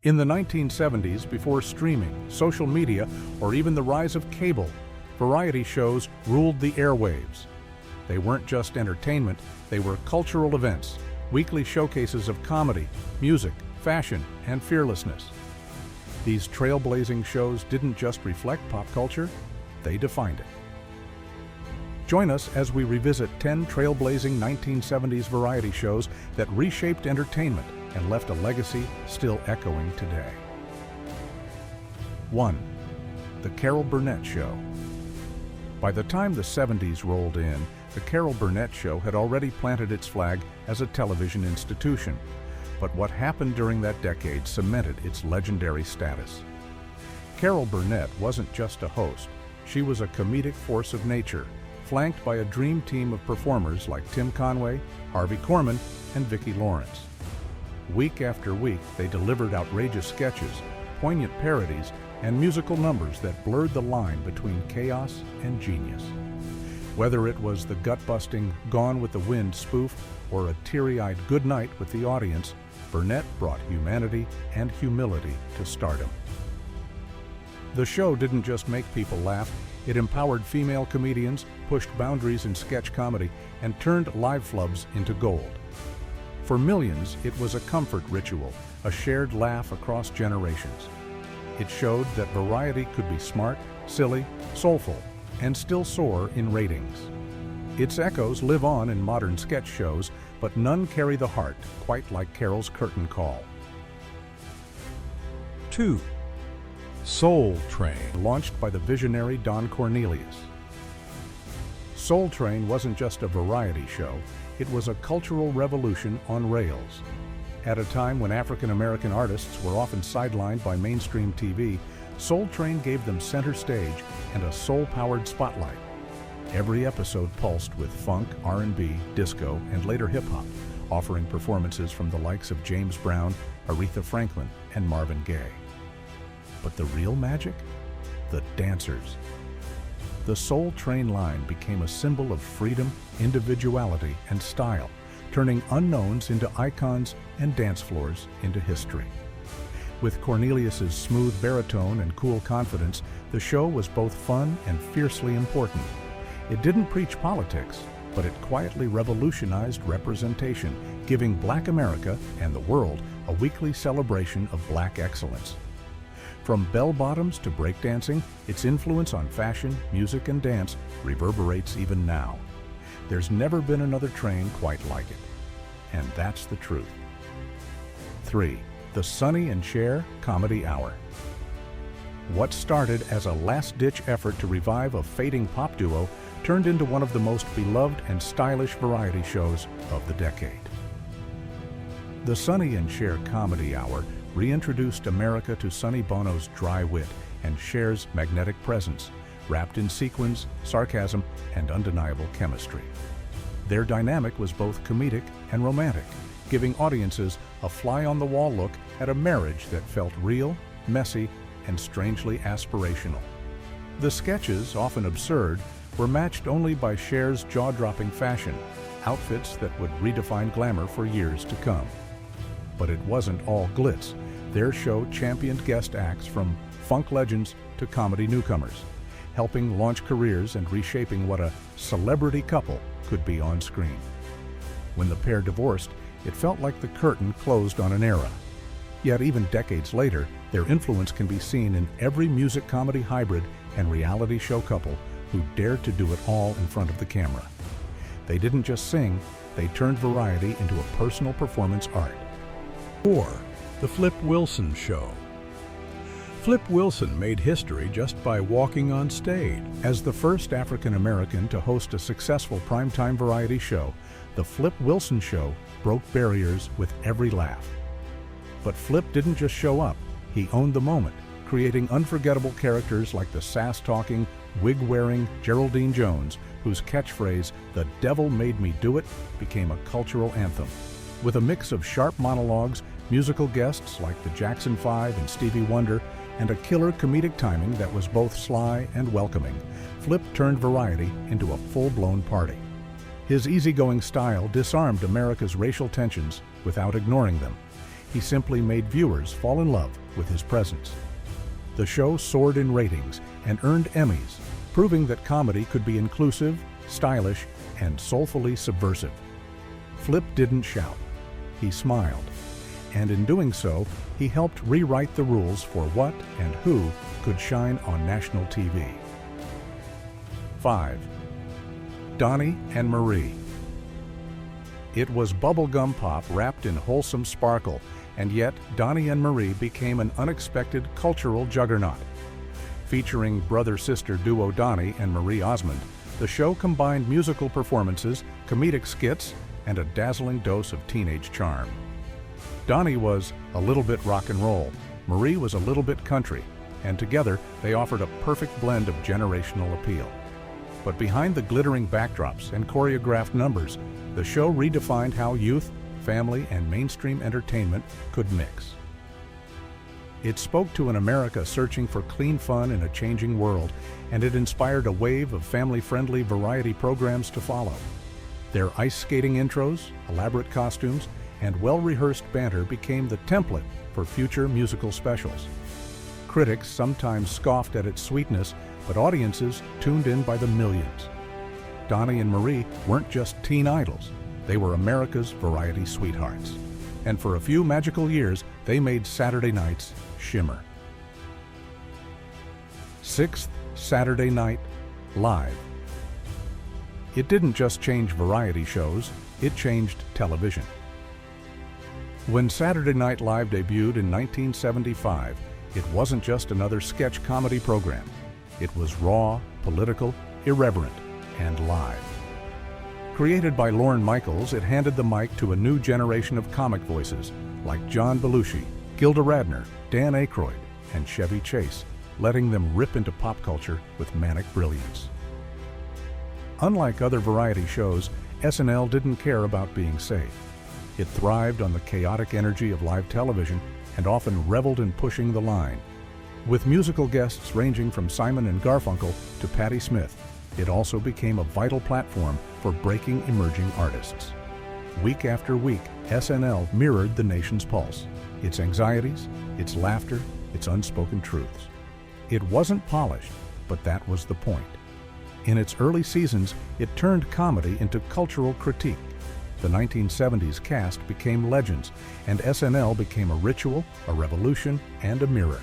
In the 1970s, before streaming, social media, or even the rise of cable, variety shows ruled the airwaves. They weren't just entertainment, they were cultural events, weekly showcases of comedy, music, fashion, and fearlessness. These trailblazing shows didn't just reflect pop culture, they defined it. Join us as we revisit 10 trailblazing 1970s variety shows that reshaped entertainment and left a legacy still echoing today. 1. The Carol Burnett Show. By the time the 70s rolled in, the Carol Burnett Show had already planted its flag as a television institution. But what happened during that decade cemented its legendary status. Carol Burnett wasn't just a host, she was a comedic force of nature, flanked by a dream team of performers like Tim Conway, Harvey Korman, and Vicki Lawrence. Week after week, they delivered outrageous sketches, poignant parodies, and musical numbers that blurred the line between chaos and genius. Whether it was the gut-busting Gone with the Wind spoof or a teary-eyed goodnight with the audience, Burnett brought humanity and humility to stardom. The show didn't just make people laugh, it empowered female comedians, pushed boundaries in sketch comedy, and turned live flubs into gold. For millions, it was a comfort ritual, a shared laugh across generations. It showed that variety could be smart, silly, soulful, and still soar in ratings. Its echoes live on in modern sketch shows, but none carry the heart quite like Carol's curtain call. 2. Soul Train, launched by the visionary Don Cornelius. Soul Train wasn't just a variety show, it was a cultural revolution on rails. At a time when African American artists were often sidelined by mainstream TV, Soul Train gave them center stage and a soul-powered spotlight. Every episode pulsed with funk, R&B, disco, and later hip-hop, offering performances from the likes of James Brown, Aretha Franklin, and Marvin Gaye. But the real magic? The dancers. The Soul Train line became a symbol of freedom, individuality, and style, turning unknowns into icons and dance floors into history. With Cornelius's smooth baritone and cool confidence, the show was both fun and fiercely important. It didn't preach politics, but it quietly revolutionized representation, giving Black America and the world a weekly celebration of Black excellence. From bell-bottoms to breakdancing, its influence on fashion, music, and dance reverberates even now. There's never been another train quite like it. And that's the truth. 3. The Sonny and Cher Comedy Hour. What started as a last-ditch effort to revive a fading pop duo turned into one of the most beloved and stylish variety shows of the decade. The Sonny and Cher Comedy Hour reintroduced America to Sonny Bono's dry wit and Cher's magnetic presence, wrapped in sequins, sarcasm, and undeniable chemistry. Their dynamic was both comedic and romantic, giving audiences a fly-on-the-wall look at a marriage that felt real, messy, and strangely aspirational. The sketches, often absurd, were matched only by Cher's jaw-dropping fashion, outfits that would redefine glamour for years to come. But it wasn't all glitz. Their show championed guest acts from funk legends to comedy newcomers, helping launch careers and reshaping what a celebrity couple could be on screen. When the pair divorced, it felt like the curtain closed on an era. Yet even decades later, their influence can be seen in every music comedy hybrid and reality show couple who dared to do it all in front of the camera. They didn't just sing, they turned variety into a personal performance art. 4. The Flip Wilson Show. Flip Wilson made history just by walking on stage. As the first African American to host a successful primetime variety show, the Flip Wilson Show broke barriers with every laugh. But Flip didn't just show up, he owned the moment, creating unforgettable characters like the sass-talking, wig-wearing Geraldine Jones, whose catchphrase, "The devil made me do it," became a cultural anthem. With a mix of sharp monologues, musical guests like the Jackson 5 and Stevie Wonder, and a killer comedic timing that was both sly and welcoming, Flip turned variety into a full-blown party. His easygoing style disarmed America's racial tensions without ignoring them. He simply made viewers fall in love with his presence. The show soared in ratings and earned Emmys, proving that comedy could be inclusive, stylish, and soulfully subversive. Flip didn't shout. He smiled. And in doing so, he helped rewrite the rules for what and who could shine on national TV. 5. Donnie and Marie. It was bubblegum pop wrapped in wholesome sparkle, and yet Donnie and Marie became an unexpected cultural juggernaut. Featuring brother-sister duo Donnie and Marie Osmond, the show combined musical performances, comedic skits, and a dazzling dose of teenage charm. Donnie was a little bit rock and roll, Marie was a little bit country, and together they offered a perfect blend of generational appeal. But behind the glittering backdrops and choreographed numbers, the show redefined how youth, family, and mainstream entertainment could mix. It spoke to an America searching for clean fun in a changing world, and it inspired a wave of family-friendly variety programs to follow. Their ice skating intros, elaborate costumes, and well-rehearsed banter became the template for future musical specials. Critics sometimes scoffed at its sweetness, but audiences tuned in by the millions. Donnie and Marie weren't just teen idols, they were America's variety sweethearts. And for a few magical years, they made Saturday nights shimmer. 6th Saturday Night Live. It didn't just change variety shows, it changed television. When Saturday Night Live debuted in 1975, it wasn't just another sketch comedy program. It was raw, political, irreverent, and live. Created by Lorne Michaels, it handed the mic to a new generation of comic voices like John Belushi, Gilda Radner, Dan Aykroyd, and Chevy Chase, letting them rip into pop culture with manic brilliance. Unlike other variety shows, SNL didn't care about being safe. It thrived on the chaotic energy of live television and often reveled in pushing the line. With musical guests ranging from Simon and Garfunkel to Patti Smith, it also became a vital platform for breaking emerging artists. Week after week, SNL mirrored the nation's pulse, its anxieties, its laughter, its unspoken truths. It wasn't polished, but that was the point. In its early seasons, it turned comedy into cultural critique. The 1970s cast became legends, and SNL became a ritual, a revolution, and a mirror.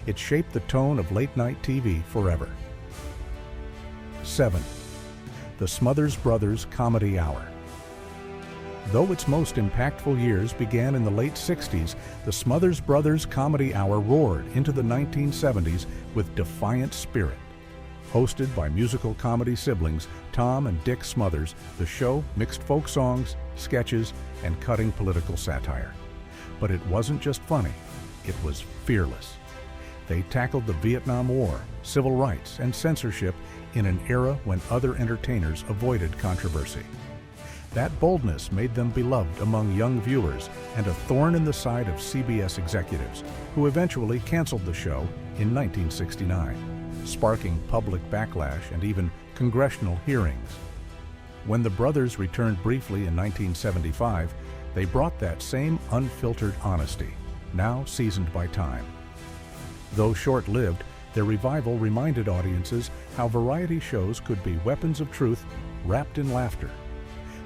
It shaped the tone of late-night TV forever. 7. The Smothers Brothers Comedy Hour. Though its most impactful years began in the late 60s, the Smothers Brothers Comedy Hour roared into the 1970s with defiant spirit. Hosted by musical comedy siblings Tom and Dick Smothers, the show mixed folk songs, sketches, and cutting political satire. But it wasn't just funny, it was fearless. They tackled the Vietnam War, civil rights, and censorship in an era when other entertainers avoided controversy. That boldness made them beloved among young viewers and a thorn in the side of CBS executives, who eventually canceled the show in 1969, sparking public backlash and even congressional hearings. When the brothers returned briefly in 1975, they brought that same unfiltered honesty, now seasoned by time. Though short-lived, their revival reminded audiences how variety shows could be weapons of truth wrapped in laughter.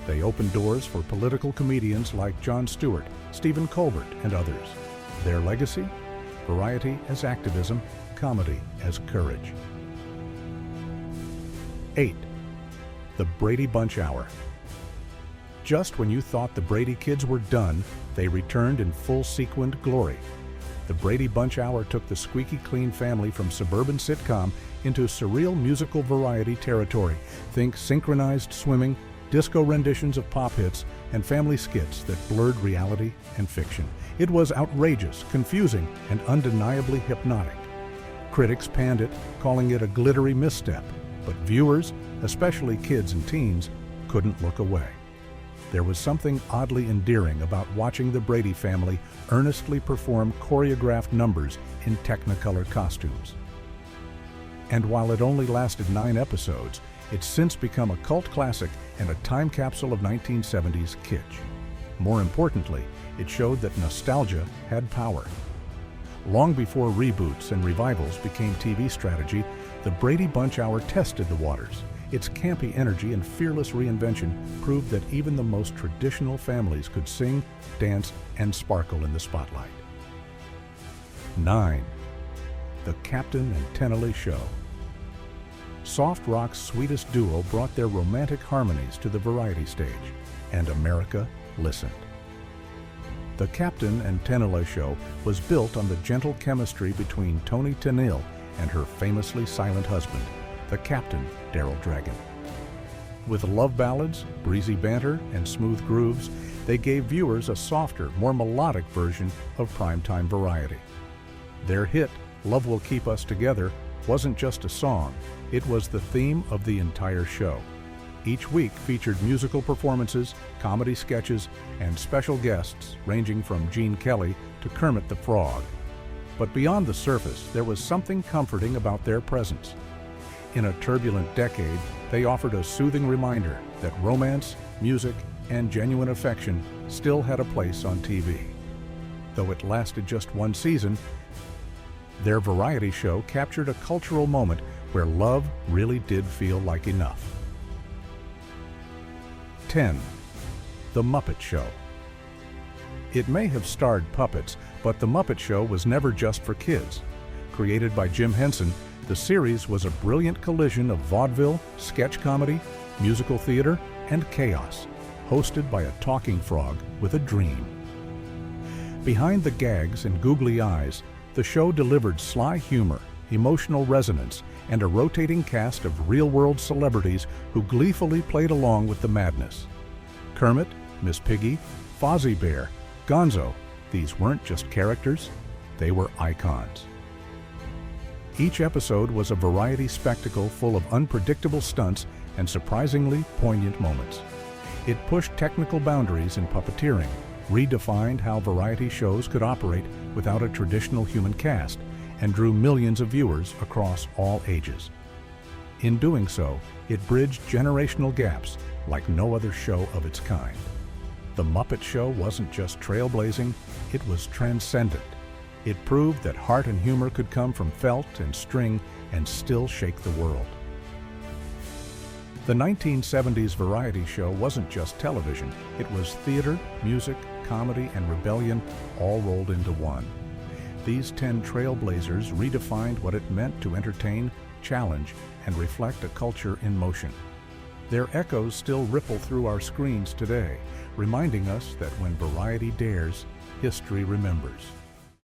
They opened doors for political comedians like Jon Stewart, Stephen Colbert, and others. Their legacy? Variety as activism, comedy as courage. 8. The Brady Bunch Hour. Just when you thought the Brady kids were done, they returned in full sequined glory. The Brady Bunch Hour took the squeaky clean family from suburban sitcom into surreal musical variety territory. Think synchronized swimming, disco renditions of pop hits, and family skits that blurred reality and fiction. It was outrageous, confusing, and undeniably hypnotic. Critics panned it, calling it a glittery misstep, but viewers, especially kids and teens, couldn't look away. There was something oddly endearing about watching the Brady family earnestly perform choreographed numbers in Technicolor costumes. And while it only lasted 9 episodes, it's since become a cult classic and a time capsule of 1970s kitsch. More importantly, it showed that nostalgia had power. Long before reboots and revivals became TV strategy, the Brady Bunch Hour tested the waters. Its campy energy and fearless reinvention proved that even the most traditional families could sing, dance, and sparkle in the spotlight. 9. The Captain and Tennille Show. Soft rock's sweetest duo brought their romantic harmonies to the variety stage, and America listened. The Captain and Tennille Show was built on the gentle chemistry between Toni Tennille and her famously silent husband, the Captain Daryl Dragon. With love ballads, breezy banter, and smooth grooves, they gave viewers a softer, more melodic version of primetime variety. Their hit, Love Will Keep Us Together, wasn't just a song, it was the theme of the entire show. Each week featured musical performances, comedy sketches, and special guests ranging from Gene Kelly to Kermit the Frog. But beyond the surface, there was something comforting about their presence. In a turbulent decade, they offered a soothing reminder that romance, music, and genuine affection still had a place on TV. Though it lasted just one season, their variety show captured a cultural moment where love really did feel like enough. 10. The Muppet Show. It may have starred puppets, but The Muppet Show was never just for kids. Created by Jim Henson, the series was a brilliant collision of vaudeville, sketch comedy, musical theater, and chaos, hosted by a talking frog with a dream. Behind the gags and googly eyes, the show delivered sly humor, emotional resonance, and a rotating cast of real-world celebrities who gleefully played along with the madness. Kermit, Miss Piggy, Fozzie Bear, Gonzo, these weren't just characters, they were icons. Each episode was a variety spectacle full of unpredictable stunts and surprisingly poignant moments. It pushed technical boundaries in puppeteering, redefined how variety shows could operate without a traditional human cast, and drew millions of viewers across all ages. In doing so, it bridged generational gaps like no other show of its kind. The Muppet Show wasn't just trailblazing, it was transcendent. It proved that heart and humor could come from felt and string and still shake the world. The 1970s variety show wasn't just television, it was theater, music, comedy, and rebellion all rolled into one. These 10 trailblazers redefined what it meant to entertain, challenge, and reflect a culture in motion. Their echoes still ripple through our screens today, reminding us that when variety dares, history remembers.